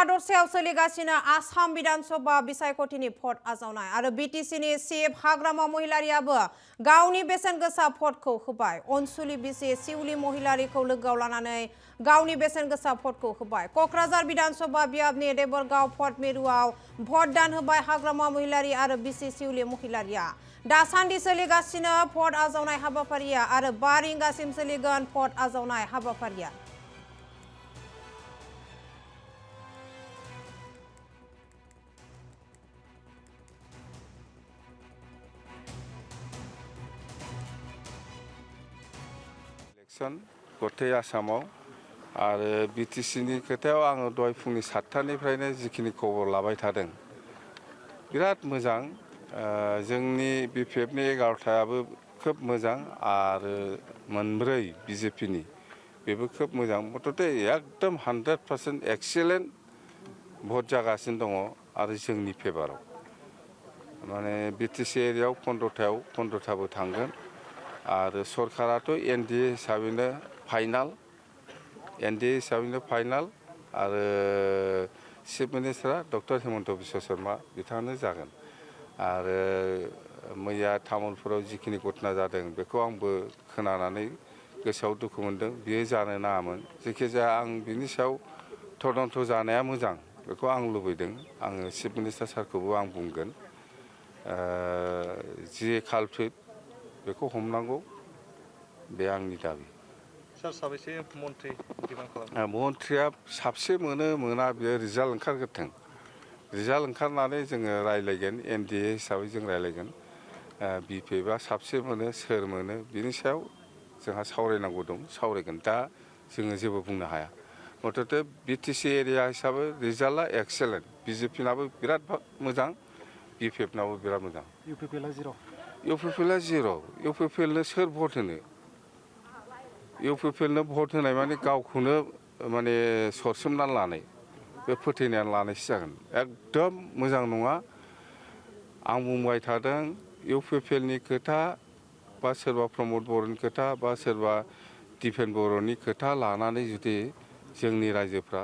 हादरसायाव सोलिगासिनो आसाम विधानसभा बिसायख'थिनि भट आजावनाय आरो बिटिसिनि चिफ हाग्रामा महिलारियाबो गावनि बेसेन गोसा भटखौ होबाय। अनसुलि बिसि शिउली महिलारिखौ लोगोआव लानानै गावनि बेसेन गोसा भटखौ होबाय। क'क्राझार विधानसभा बियाबनि देबरगाव भट मिरुआव भट दान होबाय हाग्रामा महिलारि आरो बिसि शिउली महिलारिया। दासान्दि सोलिगासिनो भट आजावनाय हाबाफारिया आरो 5 रिंगासिम सोलिगोन भट आजावनाय हाबाफारिया। इलेक्शन गथै आसामाव आरो बिटिसिनि खोथायाव आङो दहाय फुंनि 7टानिफ्रायनो जिखिनि खबर लाबाय थादों बिराद मोजां। जोंनि बिपिएफनि 11टायाबो खोब मोजां आरो 4 बिजेपिनि बेबो खोब मोजां। मथथे एकदम 100% एक्सिलेन्ट भट जागासिनो दङ आरो जोंनि फेभाराव। माने बिटिसि एरियायाव 15टाबो थांगोन आरो सरकाराथ' एनडिए हिसाबैनो फाइनाल आरो चिफ मिनिस्टारा डक्टर हिमन्त बिश्व शर्मा बिथाङानो जागोन। आरो मैया तामुलपुराव जिखिनि घटना जादों बेखौ आंबो खोनानानै गोसोआव दुखु मोनदों। बियो जानो नाङामोन। जेखिजाया आं बिनि सायाव तदन्त जानाया मोजां बेखौ आं लुबैदों। आङो चिफ मिनिस्टार सारखौबो आं बुंगोन जि कालप्रिट बेखौ हमनांगौ बे आंनि दाबि। सार साबेसे मन्थ्रि डिमान्ड खालामो? मन्थ्रिया साबसे मोना बेयो रिजाल्ट ओंखारग्रोथों। रिजाल्ट ओंखारनानै जोङो रायलायगोन। एनडिए हिसाबै जों रायलायगोन। बिपिएफआ साबसे मोनो सोर मोनो बिनि सायाव जोंहा सावरायनांगौ दं, सावरायगोन। दा जोङो जेबो बुंनो हाया। मथथे बिटिसि एरिया हिसाबै रिजाल्टआ एक्सेलेन्ट। बिजेपिनाबो बिराद मोजां, बिपिएफनाबो बिराद मोजां। इउपिपिएलआ जिर'। इउपिपिएलआ जिर'। इउपिपिएलनो सोर भट होनो? इउपिपिएलनो भट होनाय माने गावखौनो माने सरसोमनानै लानाय, बे फोथायनानै लानायसो जागोन। एकदम मोजां नङा। आं बुंबाय थादों इउपिपिएलनि खोथा बा सोरबा प्रमद बर'नि खोथा बा सोरबा दिपेन बर'नि खोथा लानानै जुदि जोंनि रायजोफ्रा